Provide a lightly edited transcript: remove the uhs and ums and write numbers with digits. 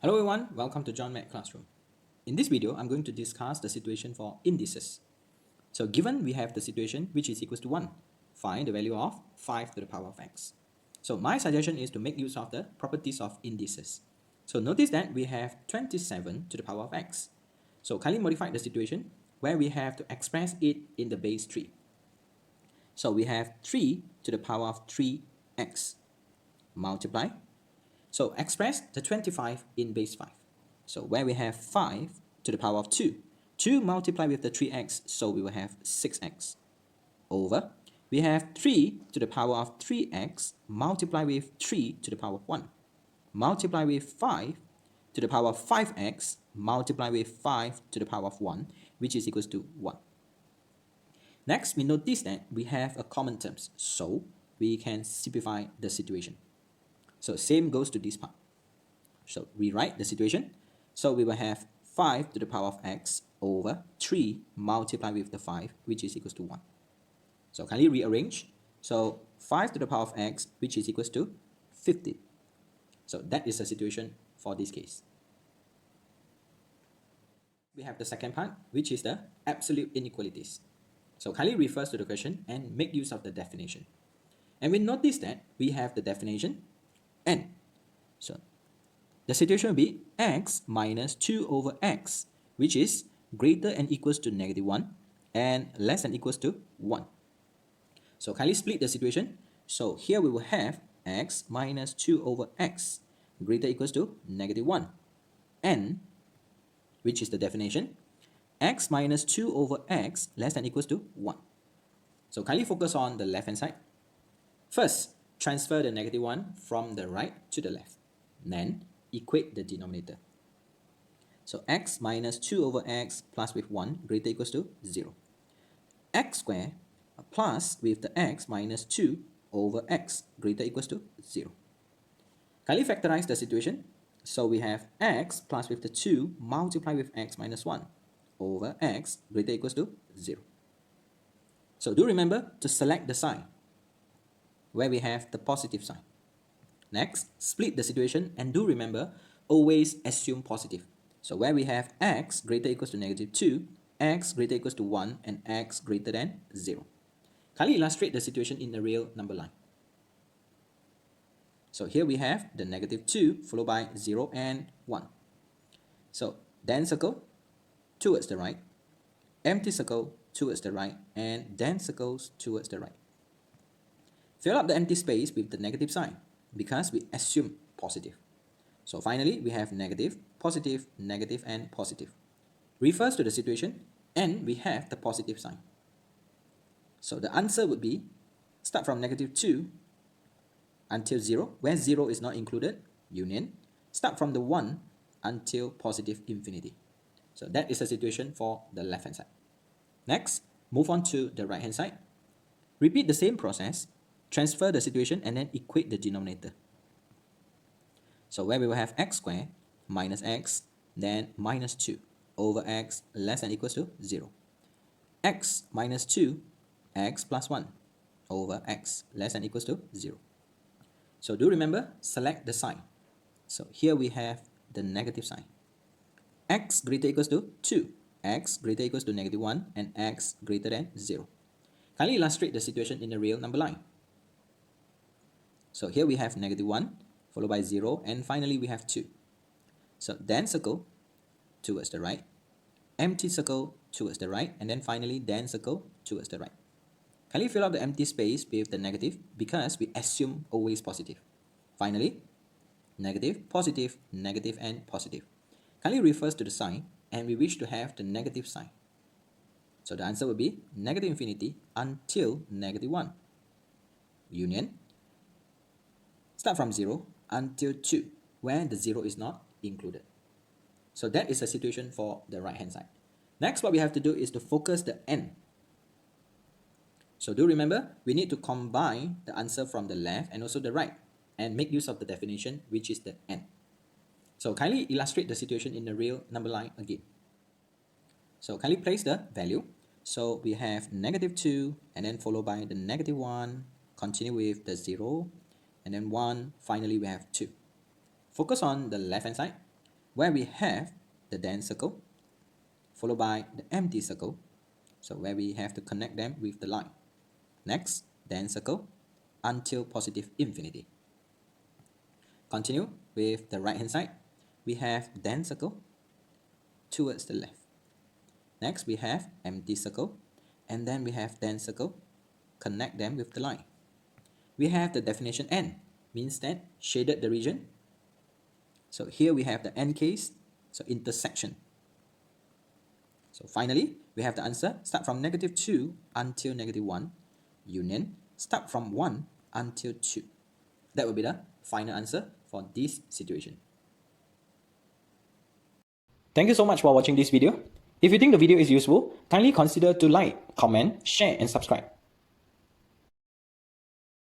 Hello everyone, welcome to John Mac Classroom. In this video, I'm going to discuss the situation for indices. So given we have the situation which is equals to 1, find the value of 5 to the power of x. So my suggestion is to make use of the properties of indices. So notice that we have 27 to the power of x. So kindly modify the situation where we have to express it in the base 3. So we have 3 to the power of 3x multiply. So express the 25 in base 5. So where we have 5 to the power of 2. 2 multiply with the 3x, so we will have 6x. Over, we have 3 to the power of 3x multiply with 3 to the power of 1. Multiply with 5 to the power of 5x multiply with 5 to the power of 1, which is equals to 1. Next, we notice that we have a common terms, so we can simplify the situation. So same goes to this part. So rewrite the situation. So we will have 5 to the power of x over 3 multiplied with the 5, which is equals to 1. So kindly rearrange. So 5 to the power of x, which is equals to 50. So that is the situation for this case. We have the second part, which is the absolute inequalities. So kindly refers to the question and make use of the definition. And we notice that we have the definition n. So the situation will be x minus 2 over x, which is greater and equals to negative 1 and less than equals to 1. So kindly split the situation. So here we will have x minus 2 over x greater equals to negative 1 and, which is the definition, x minus 2 over x less than equals to 1. So kindly focus on the left hand side. First, transfer the negative 1 from the right to the left. Then equate the denominator. So x minus 2 over x plus with 1 greater equals to 0. X squared plus with the x minus 2 over x greater equals to 0. Kindly factorize the situation. So we have x plus with the 2 multiplied with x minus 1 over x greater equals to 0. So do remember to select the sign where we have the positive sign. Next, split the situation and do remember, always assume positive. So where we have x greater equals to negative 2, x greater equals to 1, and x greater than 0. Kindly illustrate the situation in the real number line. So here we have the negative 2 followed by 0 and 1. So then circle towards the right, empty circle towards the right, and then circles towards the right. Fill up the empty space with the negative sign because we assume positive. So finally, we have negative, positive, negative, and positive. Refers to the situation, and we have the positive sign. So the answer would be, start from negative 2 until 0, where 0 is not included, union. Start from the 1 until positive infinity. So that is the situation for the left hand side. Next, move on to the right hand side. Repeat the same process, transfer the situation, and then equate the denominator. So where we will have x squared minus x, then minus 2 over x less than equals to 0. X minus 2, x plus 1 over x less than equals to 0. So do remember, select the sign. So here we have the negative sign. X greater equals to 2, x greater equals to negative 1, and x greater than 0. Kindly illustrate the situation in the real number line. So here we have negative 1, followed by 0, and finally we have 2. So then circle towards the right, empty circle towards the right, and then finally then circle towards the right. Kindly fill up the empty space with the negative because we assume always positive. Finally, negative, positive, negative, and positive. Kindly refers to the sign, and we wish to have the negative sign. So the answer will be negative infinity until negative 1. Union. Start from 0 until 2, where the 0 is not included. So that is the situation for the right hand side. Next, what we have to do is to focus the n. So do remember, we need to combine the answer from the left and also the right and make use of the definition, which is the n. So kindly illustrate the situation in the real number line again. So kindly place the value. So we have negative 2 and then followed by the negative 1, continue with the 0, and then 1, finally we have 2. Focus on the left hand side. where we have the then circle, followed by the empty circle, so where we have to connect them with the line. Next, then circle until positive infinity. Continue with the right hand side. We have then circle towards the left. Next, we have empty circle, and then we have then circle, connect them with the line. We have the definition n, means that shaded the region. So here we have the n case, so intersection. So finally, we have the answer, start from -2 until -1, union, start from 1 until 2. That will be the final answer for this situation. Thank you so much for watching this video. If you think the video is useful, kindly consider to like, comment, share and subscribe.